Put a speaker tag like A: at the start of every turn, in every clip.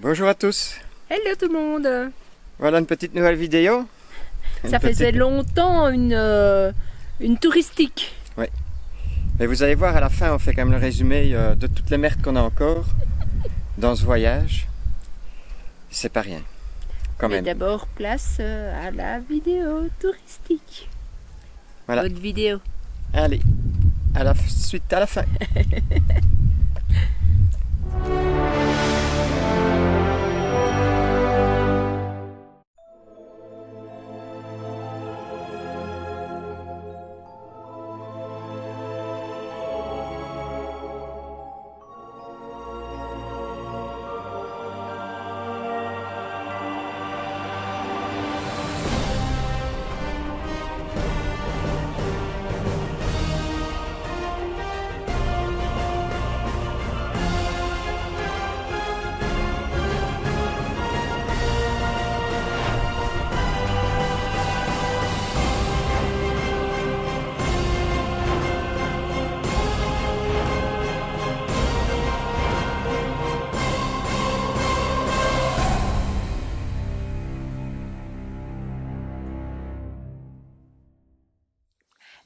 A: Bonjour à tous.
B: Hello tout le monde.
A: Voilà une petite nouvelle vidéo.
B: Ça faisait longtemps une touristique.
A: Oui. Et vous allez voir à la fin, on fait quand même le résumé de toutes les merdes qu'on a encore dans ce voyage. C'est pas rien. Quand
B: Mais
A: même.
B: d'abord, place à la vidéo touristique.
A: Voilà.
B: Votre vidéo.
A: Allez, à la suite, à la fin.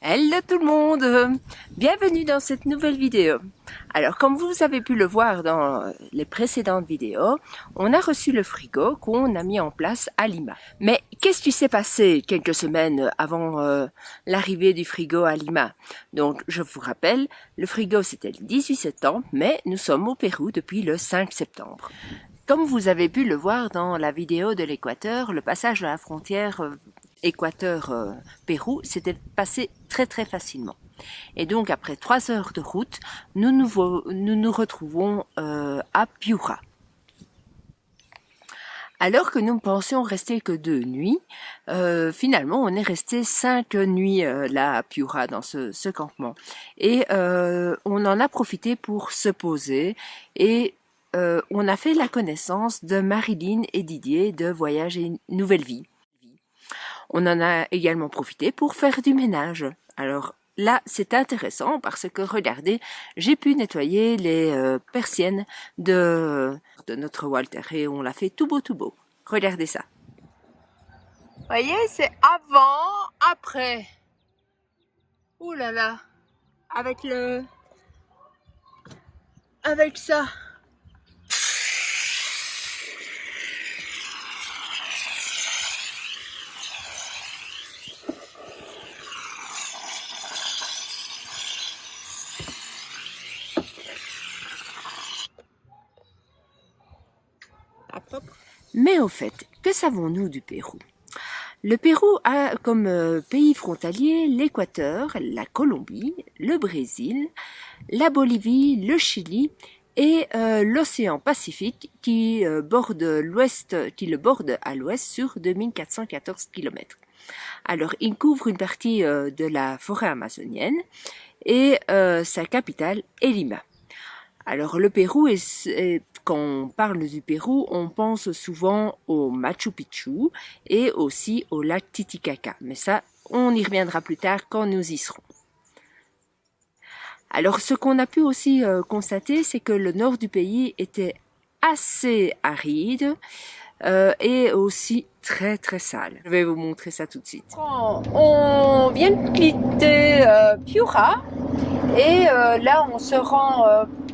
B: Hello tout le monde. Bienvenue dans cette nouvelle vidéo. Alors comme vous avez pu le voir dans les précédentes vidéos, on a reçu le frigo qu'on a mis en place à Lima. Mais qu'est-ce qui s'est passé quelques semaines avant l'arrivée du frigo à Lima? Donc je vous rappelle, le frigo c'était le 18 septembre, mais nous sommes au Pérou depuis le 5 septembre. Comme vous avez pu le voir dans la vidéo de l'Équateur, le passage de la frontière Équateur-Pérou s'était passé très facilement. Et donc après 3 heures de route, nous nous retrouvons à Piura. Alors que nous pensions rester que 2 nuits, finalement on est resté 5 nuits là à Piura dans ce campement. Et on en a profité pour se poser et on a fait la connaissance de Marilyn et Didier de Voyage et Nouvelle Vie. On en a également profité pour faire du ménage. Alors là, c'est intéressant parce que regardez, j'ai pu nettoyer les persiennes de notre Walter et on l'a fait tout beau. Regardez ça. Vous voyez, c'est avant, après. Ouh là là, avec ça. Mais au fait, que savons-nous du Pérou? Le Pérou a comme pays frontalier l'Équateur, la Colombie, le Brésil, la Bolivie, le Chili et l'océan Pacifique qui le borde à l'ouest sur 2414 km. Alors, il couvre une partie de la forêt amazonienne et sa capitale est Lima. Alors le Pérou, quand on parle du Pérou, on pense souvent au Machu Picchu et aussi au lac Titicaca. Mais ça, on y reviendra plus tard quand nous y serons. Alors ce qu'on a pu aussi constater, c'est que le nord du pays était assez aride et aussi très sale. Je vais vous montrer ça tout de suite. On vient de quitter Piura. Et là, on se rend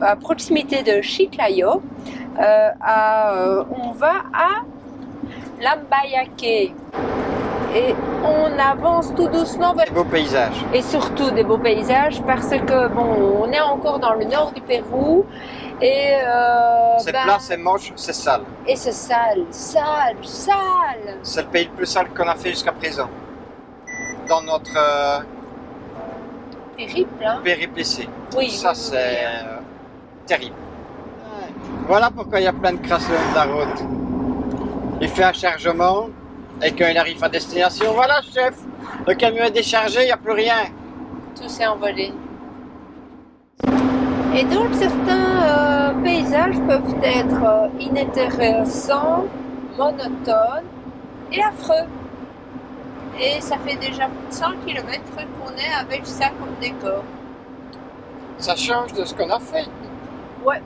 B: à proximité de Chiclayo. On va à Lambayaque. Et on avance tout doucement vers...
A: Des beaux paysages.
B: Et surtout des beaux paysages parce que, bon, on est encore dans le nord du Pérou. Et
A: c'est plat, c'est moche, c'est sale.
B: Et c'est sale. C'est
A: le pays le plus sale qu'on a fait jusqu'à présent. Dans notre... périple ici.
B: Oui,
A: ça c'est terrible. Ouais. Voilà pourquoi il y a plein de crasses le long de la route. Il fait un chargement et quand il arrive à destination, voilà chef, le camion est déchargé, il n'y a plus rien.
B: Tout s'est envolé. Et donc certains paysages peuvent être inintéressants, monotones et affreux. Et ça fait déjà plus de 100 km qu'on est avec ça comme décor.
A: Ça change de ce qu'on a fait.
B: Ouais.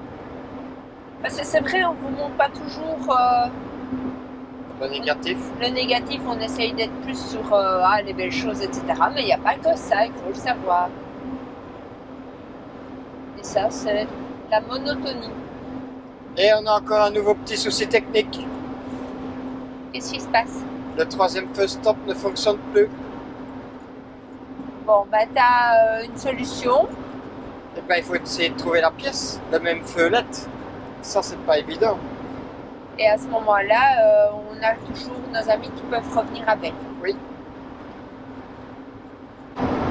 B: Parce que c'est vrai, on vous montre pas toujours
A: Le négatif.
B: le négatif, on essaye d'être plus sur les belles choses, etc. Mais il n'y a pas que ça, il faut le savoir. Et ça, c'est la monotonie.
A: Et on a encore un nouveau petit souci technique.
B: Qu'est-ce qui se passe?
A: Le troisième feu stop ne fonctionne plus.
B: Bon, bah t'as une solution.
A: Et ben il faut essayer de trouver la pièce, le même feu LED. Ça c'est pas évident.
B: Et à ce moment-là, on a toujours nos amis qui peuvent revenir avec.
A: Oui.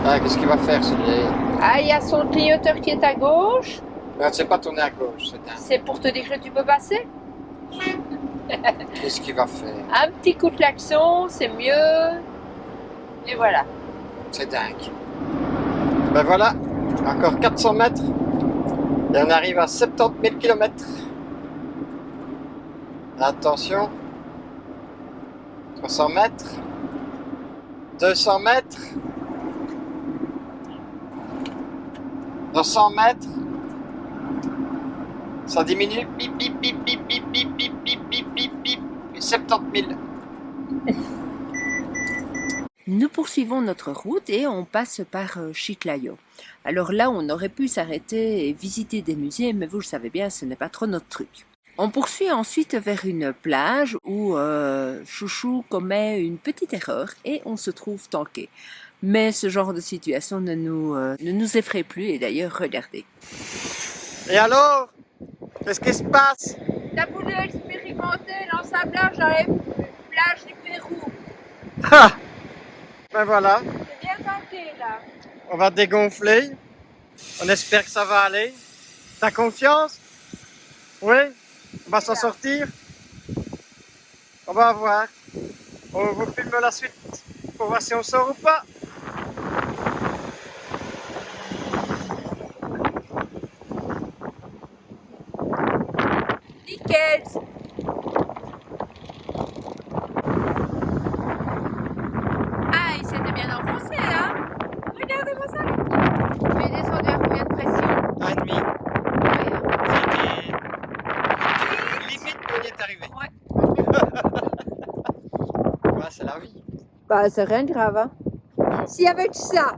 A: Ah, qu'est-ce qu'il va faire celui-là?
B: Ah, il y a son clignoteur qui est à gauche.
A: Non, c'est pas tourné à gauche, c'est un.
B: C'est pour te dire que tu peux passer.
A: Qu'est-ce qu'il va faire?
B: Un petit coup de klaxon, c'est mieux. Et voilà.
A: C'est dingue. Ben voilà, encore 400 mètres. Et on arrive à 70 000 km. Attention. 300 mètres. 200 mètres. 200 mètres. Ça diminue. Bip, bip, bip, bip, bip, bip, bip, bip, bip, bip, bip. 70 000.
B: Nous poursuivons notre route et on passe par Chiclayo. Alors là, on aurait pu s'arrêter et visiter des musées, mais vous le savez bien, ce n'est pas trop notre truc. On poursuit ensuite vers une plage où Chouchou commet une petite erreur et on se trouve tanké. Mais ce genre de situation ne nous effraie plus et d'ailleurs, regardez.
A: Et alors? Qu'est-ce qui se passe?
B: T'as voulu expérimenter l'ensablage dans les plages du Pérou.
A: Ah! Ben voilà,
B: C'est bien tenté là.
A: on va dégonfler. On espère que ça va aller. T'as confiance? Oui? On va s'en sortir? On va voir. On vous filme la suite pour voir si on sort ou pas.
B: Nickel. Ah, il s'était bien enfoncé, hein? Regardez-moi ça. Tu es descendu à combien de pression?
A: 1,5.
B: Ouais.
A: C'était limite qu'on y est arrivé.
B: Ouais.
A: Ouais, c'est la vie.
B: Bah, c'est rien de grave, hein? Si avec ça.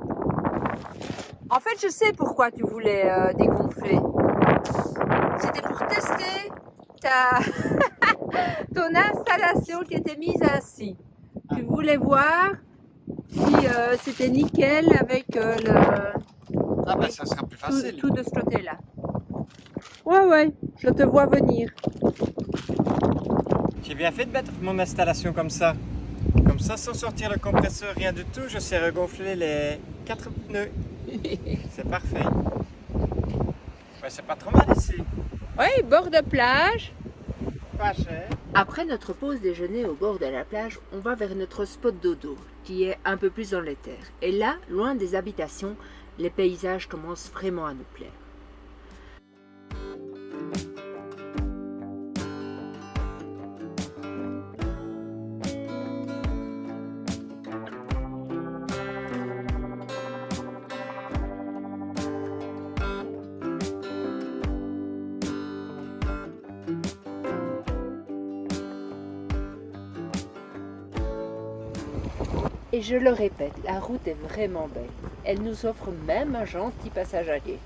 B: En fait, je sais pourquoi tu voulais dégonfler. C'était pour tester ton installation qui était mise ainsi. Tu voulais voir si c'était nickel avec
A: Ah ben ça sera plus facile.
B: tout de ce côté-là. Ouais, je te vois venir.
A: J'ai bien fait de mettre mon installation comme ça. Comme ça, sans sortir le compresseur, rien du tout, je sais regonfler les 4 pneus. C'est parfait. Ouais, c'est pas trop mal ici.
B: Oui, bord de plage.
A: Pas cher.
B: Après notre pause déjeuner au bord de la plage, on va vers notre spot dodo, qui est un peu plus dans les terres. Et là, loin des habitations, les paysages commencent vraiment à nous plaire. Et je le répète, la route est vraiment belle. Elle nous offre même un gentil passage à gué.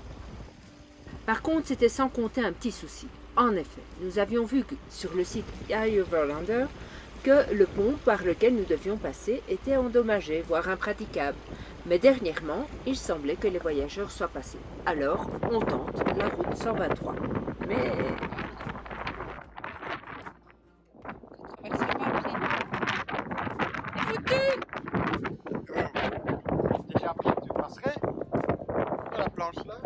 B: Par contre, c'était sans compter un petit souci. En effet, nous avions vu sur le site iOverlander que le pont par lequel nous devions passer était endommagé, voire impraticable. Mais dernièrement, il semblait que les voyageurs soient passés. Alors, on tente la route 123. Mais...
A: Déjà pris, tu passerais de la planche là.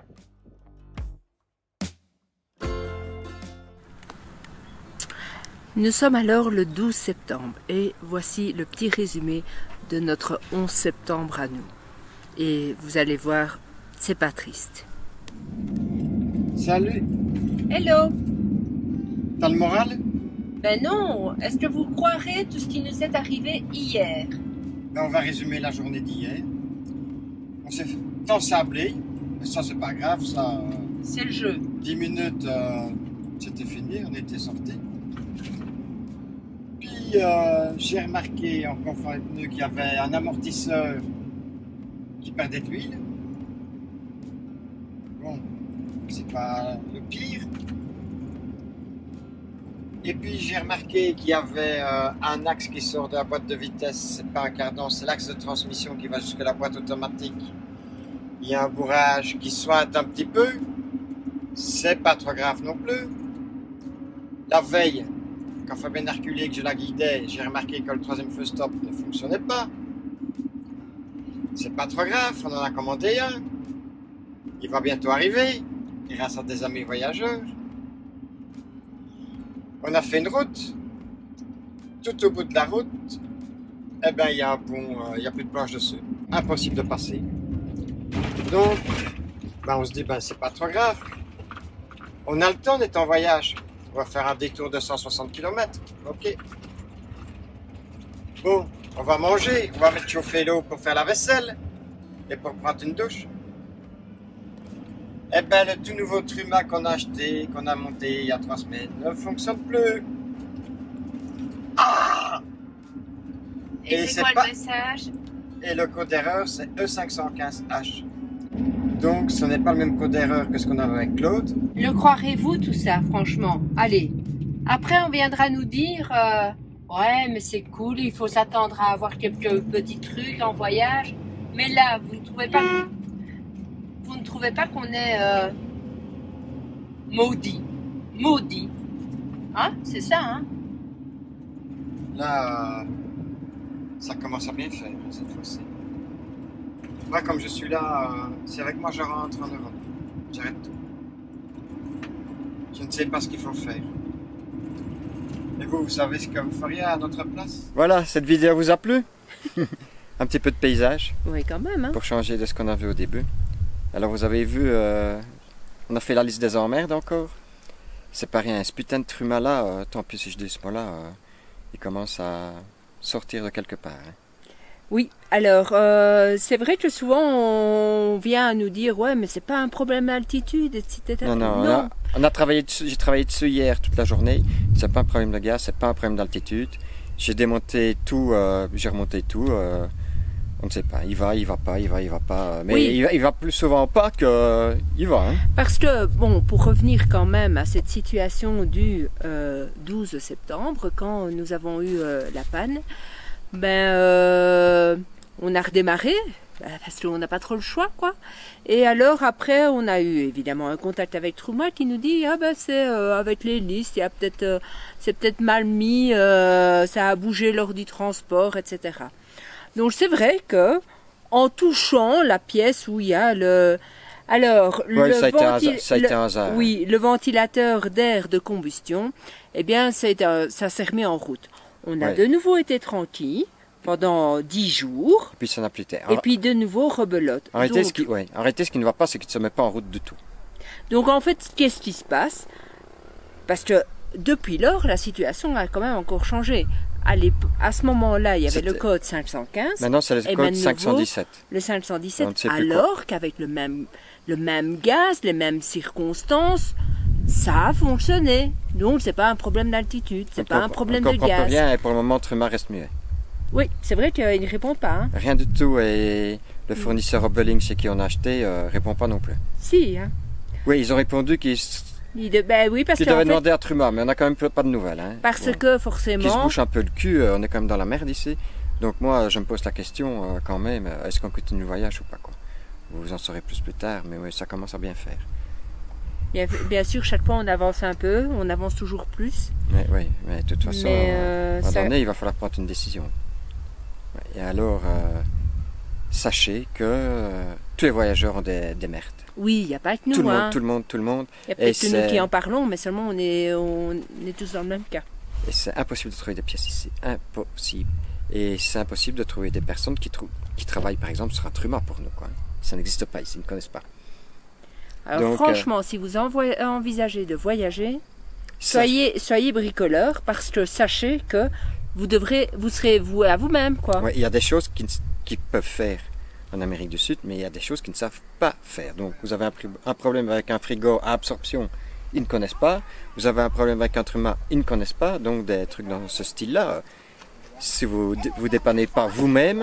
B: Nous sommes alors le 12 septembre et voici le petit résumé de notre 11 septembre à nous. Et vous allez voir, c'est pas triste.
A: Salut,
B: Hello.
A: t'as le moral?
B: Ben non, est-ce que vous croirez tout ce qui nous est arrivé hier?
A: Ben, on va résumer la journée d'hier. On s'est ensablé, mais ça c'est pas grave, ça.
B: C'est le jeu.
A: 10 minutes, C'était fini, on était sortis. Puis j'ai remarqué en confort les pneus qu'il y avait un amortisseur qui perdait de l'huile. Bon, c'est pas le pire. Et puis j'ai remarqué qu'il y avait un axe qui sort de la boîte de vitesse, c'est pas un cardan, c'est l'axe de transmission qui va jusqu'à la boîte automatique. Il y a un bourrage qui sointe un petit peu, c'est pas trop grave non plus. La veille, quand Fabien a reculé, que je la guidais, j'ai remarqué que le troisième feu stop ne fonctionnait pas. C'est pas trop grave, on en a commandé un. Il va bientôt arriver, grâce à des amis voyageurs. On a fait une route. Tout au bout de la route, eh ben, il y a un pont, il n'y a plus de planche dessus. Impossible de passer. Donc, ben, on se dit, ben, c'est pas trop grave. On a le temps, on est en voyage. On va faire un détour de 160 km. Ok. Bon, on va manger. On va mettre chauffer l'eau pour faire la vaisselle et pour prendre une douche. Eh ben, le tout nouveau Truma qu'on a acheté, qu'on a monté il y a 3 semaines, ne fonctionne plus. Ah!
B: Et c'est quoi le message?
A: Et le code d'erreur, c'est E515H. Donc, ce n'est pas le même code d'erreur que ce qu'on avait avec Claude.
B: Le croirez-vous tout ça, franchement? Allez, après on viendra nous dire ouais, mais c'est cool, il faut s'attendre à avoir quelques petits trucs en voyage. Mais là, vous ne trouvez pas qu'on est maudit? Maudit. Hein? C'est ça, hein?
A: Là, ça commence à bien faire cette fois-ci. Moi, comme je suis là, si avec moi je rentre en Europe, j'arrête tout. Je ne sais pas ce qu'il faut faire. Et vous savez ce que vous feriez à notre place? Voilà, cette vidéo vous a plu? Un petit peu de paysage.
B: Oui, quand même, hein?
A: Pour changer de ce qu'on a vu au début. Alors vous avez vu, on a fait la liste des emmerdes encore. C'est pas rien, ce putain de Truma là, tant pis si je dis ce mot là, il commence à sortir de quelque part. Hein.
B: Oui, alors c'est vrai que souvent on vient à nous dire ouais mais c'est pas un problème d'altitude, etc.
A: Non. On a travaillé dessus, j'ai travaillé dessus hier toute la journée. C'est pas un problème de gaz, c'est pas un problème d'altitude. J'ai démonté tout, j'ai remonté tout. On ne sait pas, il va pas. Mais oui. il va plus souvent pas que il va. Hein.
B: Parce que, bon, pour revenir quand même à cette situation du 12 septembre, quand nous avons eu la panne, on a redémarré, parce qu'on n'a pas trop le choix, quoi. Et alors, après, on a eu évidemment un contact avec Truma qui nous dit c'est avec les listes, il y a peut-être, c'est peut-être mal mis, ça a bougé lors du transport, etc. Donc c'est vrai que en touchant la pièce où il y a le le ventilateur d'air de combustion, eh bien ça s'est remis en route. On a de nouveau été tranquille pendant 10 jours.
A: Et puis ça n'a plus été.
B: Et puis de nouveau rebelote.
A: En réalité, ce qui ne va pas, c'est qu'il ne se met pas en route du tout.
B: Donc en fait, qu'est-ce qui se passe? Parce que depuis lors, la situation a quand même encore changé. À ce moment-là, il y avait le code 515.
A: Maintenant, c'est le code 517.
B: Le 517, alors qu'avec le même gaz, les mêmes circonstances, ça a fonctionné. Donc, c'est pas un problème d'altitude, c'est pas un problème de gaz.
A: On comprend rien et pour le moment, Truma reste muet.
B: Oui, c'est vrai qu'il ne répond pas. Hein.
A: Rien du tout et le fournisseur Obeling chez qui on a acheté répond pas non plus.
B: Si. Hein.
A: Oui, ils ont répondu qu'ils...
B: Oui, parce
A: qu'ils devaient demander à Truma, mais on n'a quand même pas de nouvelles. Hein.
B: Parce que forcément...
A: Qui se bouche un peu le cul, on est quand même dans la merde ici. Donc moi, je me pose la question quand même, est-ce qu'on continue le voyage ou pas quoi? Vous en saurez plus tard, mais oui, ça commence à bien faire.
B: Bien sûr, chaque fois on avance un peu, on avance toujours plus.
A: Oui, mais de toute façon, à un moment donné, il va falloir prendre une décision. Et alors, sachez que tous les voyageurs ont des merdes.
B: Oui, il n'y a pas que nous.
A: Tout le monde. Il
B: y a peut-être que nous qui en parlons, mais seulement on est tous dans le même cas.
A: Et c'est impossible de trouver des pièces ici. Impossible. Et c'est impossible de trouver des personnes qui travaillent par exemple sur un Truma pour nous. Quoi. Ça n'existe pas ici, ils ne connaissent pas.
B: Alors donc, franchement, si vous envisagez de voyager, soyez bricoleur parce que sachez que vous serez voué à vous-même.
A: Ouais, il y a des choses qu'ils peuvent faire en Amérique du Sud, mais il y a des choses qu'ils ne savent pas faire. Donc vous avez un problème avec un frigo à absorption ils ne connaissent pas. Vous avez un problème avec un être humain, ils ne connaissent pas. Donc des trucs dans ce style-là, si vous vous dépannez pas vous-même,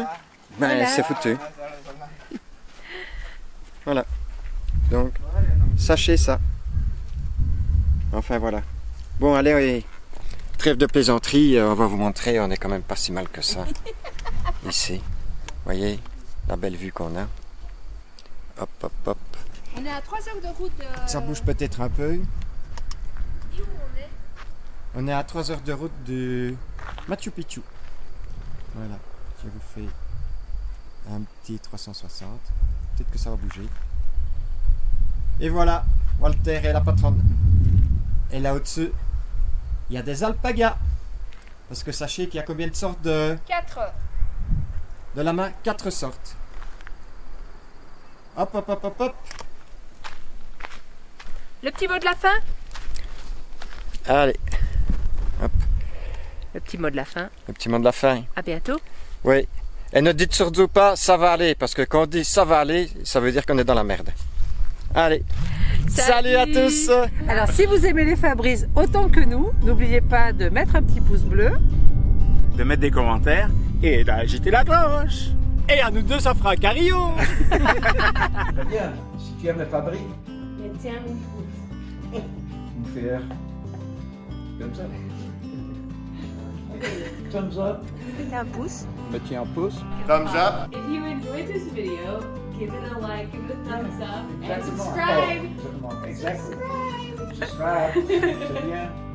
A: ben,
B: Voilà.
A: c'est foutu. Voilà. Donc, sachez ça. Enfin voilà. Bon, allez, trêve de plaisanterie, on va vous montrer, on est quand même pas si mal que ça. Ici. Voyez la belle vue qu'on a. Hop, hop, hop.
B: On est à 3 heures de route de...
A: Ça bouge peut-être un peu.
B: Et où on est?
A: On est à 3 heures de route de Machu Picchu. Voilà. Je vous fais un petit 360. Peut-être que ça va bouger. Et voilà. Walter est la patronne. Et là au-dessus, il y a des alpagas. Parce que sachez qu'il y a combien de sortes de
B: 4.
A: lama? 4 sortes. Hop, hop, hop, hop, hop.
B: Le petit mot de la fin?
A: Allez. Hop.
B: Le petit mot de la fin.
A: Le petit mot de la fin.
B: À bientôt.
A: Oui. Et ne dites surtout pas ça va aller. Parce que quand on dit ça va aller, ça veut dire qu'on est dans la merde. Allez. Salut à tous.
B: Alors si vous aimez les Fabrice autant que nous, n'oubliez pas de mettre un petit pouce bleu.
C: De mettre des commentaires et d'agiter la cloche. Et à nous deux, ça fera un carillon.
D: Très bien. Si tu aimes le Fabri,
B: Mais tiens,
D: nous faire comme ça. Thumbs up.
B: mettez un pouce.
D: Me tiens un pouce.
A: Thumbs up.
E: If you enjoyed this video, give it a like, give it a thumbs up, and
D: Exactement.
E: subscribe.
D: Exactement. Exactly. Subscribe. C'est bien.